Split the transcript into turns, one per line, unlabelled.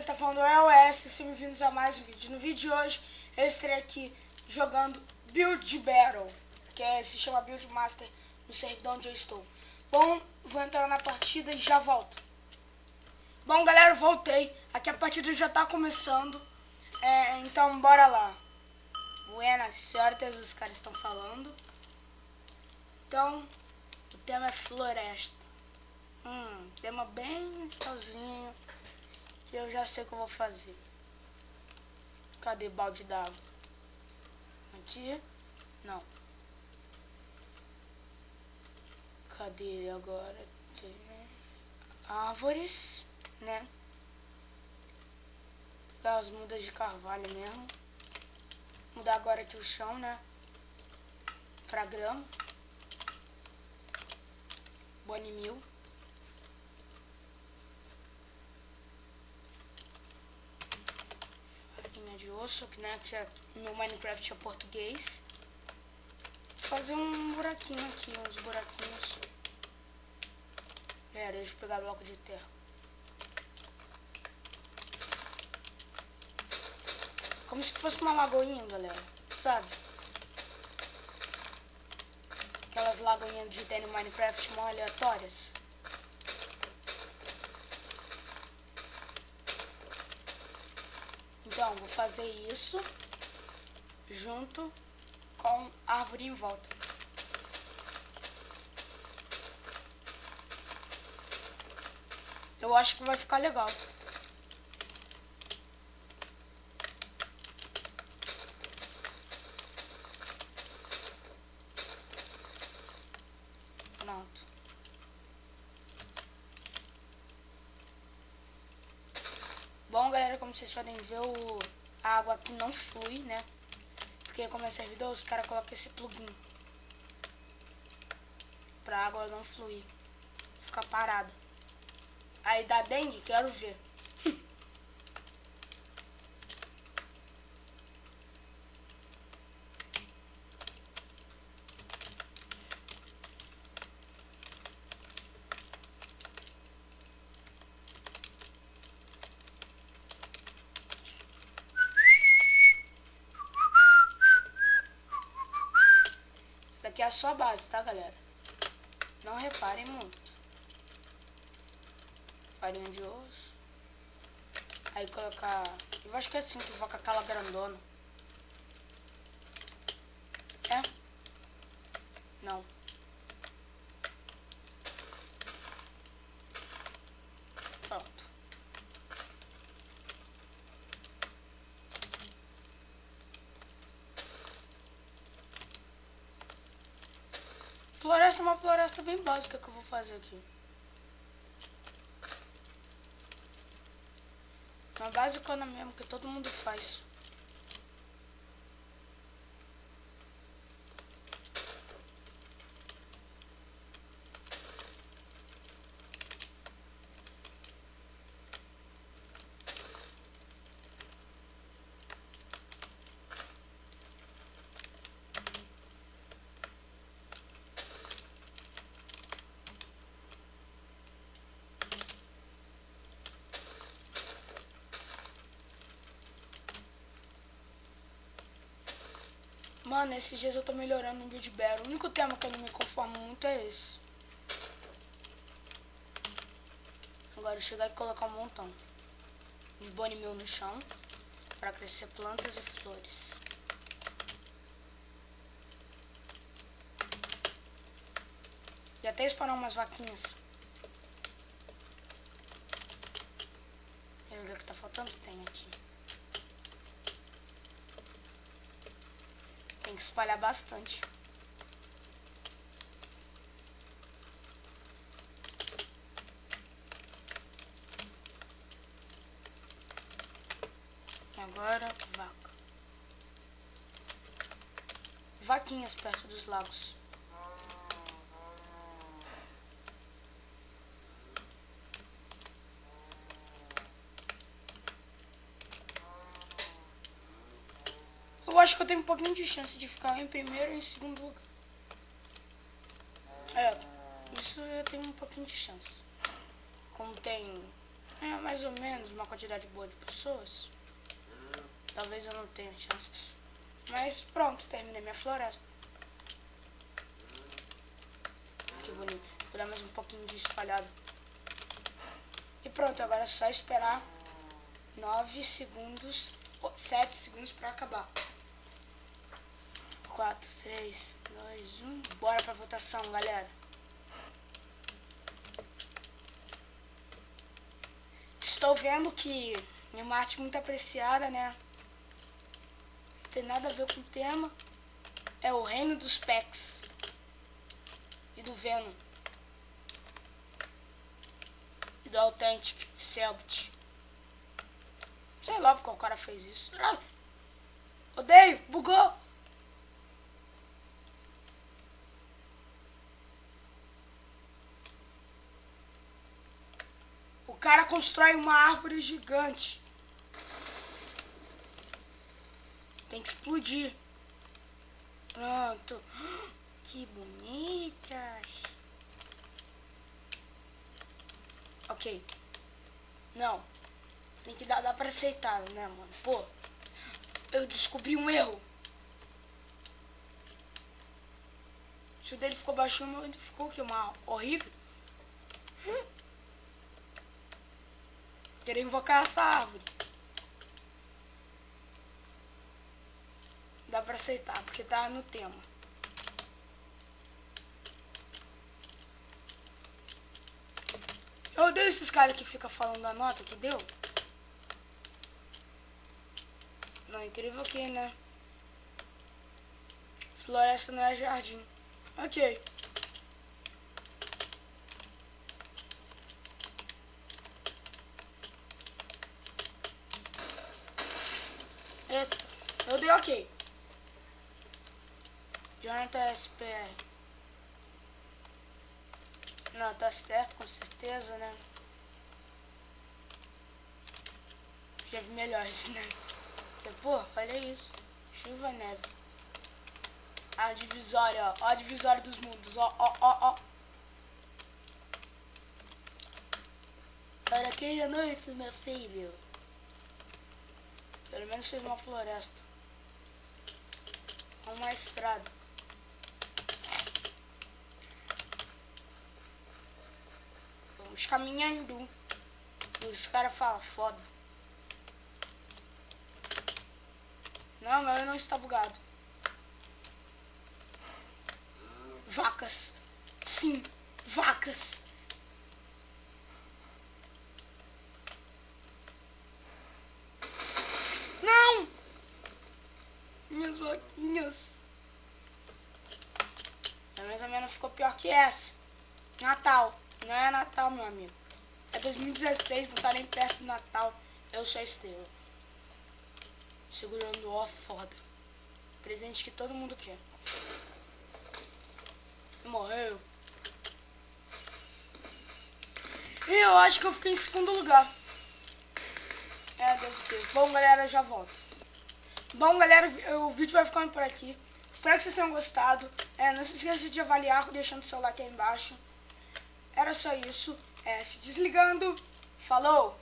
beleza? Tá falando iOS, sejam bem-vindos a mais um vídeo. No vídeo de hoje eu estarei aqui jogando Build Battle, se chama Build Master no servidor onde eu estou. Bom, vou entrar na partida e já volto. Bom, galera, voltei. Aqui a partida já tá começando, então bora lá. Buenas sortes, os caras estão falando. Então, o tema é floresta. Tema bem legalzinho, que eu já sei o que eu vou fazer. Cadê balde d'água? Aqui? Não. Cadê agora? Tem árvores, né? Pegar as mudas de carvalho mesmo. Mudar agora aqui o chão, né? Pra grama. Bone mil. De osso, que né, que no Minecraft é português. Vou fazer um buraquinho aqui, uns buraquinhos. Deixa eu pegar bloco de terra. Como se fosse uma lagoinha, galera, sabe? Aquelas lagoinhas de tem no Minecraft mó aleatórias. Então, vou fazer isso junto com a árvore em volta. Eu acho que vai ficar legal. Pronto. Bom, galera, como vocês podem ver, a água aqui não flui, né? Porque como é servidor, os caras colocam esse plugin pra água não fluir, ficar parada. Aí dá dengue, quero ver. Aqui é a sua base, tá, galera? Não reparem muito. Farinha de osso. Aí colocar... Eu acho que é assim que invoca aquela grandona. É? Não. Pronto. Floresta é uma floresta bem básica que eu vou fazer aqui. Uma basicona mesmo, que todo mundo faz. Mano, esses dias eu tô melhorando no Build Battle. O único tema que eu não me conformo muito é esse. Agora eu chegar e colocar um montão de bone meal no chão para crescer plantas e flores. E até spawnar umas vaquinhas. O que tá faltando? Tem aqui. Tem que espalhar bastante. E agora, vaca. Vaquinhas perto dos lagos. Eu acho que eu tenho um pouquinho de chance de ficar em primeiro e em segundo lugar. Isso eu tenho um pouquinho de chance. Como tem É mais ou menos uma quantidade boa de pessoas. Talvez eu não tenha chances. Mas pronto, terminei minha floresta. Que bonito. Vou dar mais um pouquinho de espalhado. E pronto, agora é só esperar 9 segundos, 7 segundos pra acabar. 4, 3, 2, 1. Bora pra votação, galera. Estou vendo que é uma arte muito apreciada, né? Não tem nada a ver com o tema. É o reino dos Pecs e do Venom e do Authentic Selbit. Sei lá porque o cara fez isso. Ai, odeio, bugou. O cara constrói uma árvore gigante. Tem que explodir. Pronto. Que bonitas. Ok. Não. Tem que dar pra aceitar, né, mano? Pô. Eu descobri um erro. Se o dele ficou baixinho, o meu ficou o quê? Uma horrível. Queria invocar essa árvore. Dá pra aceitar, porque tá no tema. Eu odeio esses caras que ficam falando a nota que deu. Não, é incrível que, né? Floresta não é jardim. Ok. Eita, eu dei ok. Jonathan SPR. Não, tá certo, com certeza, né? Já vi melhores, né? Pô, olha isso. Chuva e neve. A divisória, ó. Ó a divisória dos mundos. Ó, ó, ó, ó. Para quem é noite, meu filho? Pelo menos fez uma floresta. Uma estrada. Vamos caminhando. E os caras falam, foda. Não, meu não está bugado. Vacas. Sim, vacas. Não! Minhas vaquinhas. Mais ou menos ficou pior que essa. Natal. Não é Natal, meu amigo. É 2016, não tá nem perto do Natal. Eu sou a estrela. Segurando o foda. Presente que todo mundo quer. Morreu. E eu acho que eu fiquei em segundo lugar. É, deve ter. Bom, galera, eu já volto. Bom, galera, o vídeo vai ficando por aqui. Espero que vocês tenham gostado. Não se esqueça de avaliar deixando o seu like aí embaixo. Era só isso. Se desligando. Falou!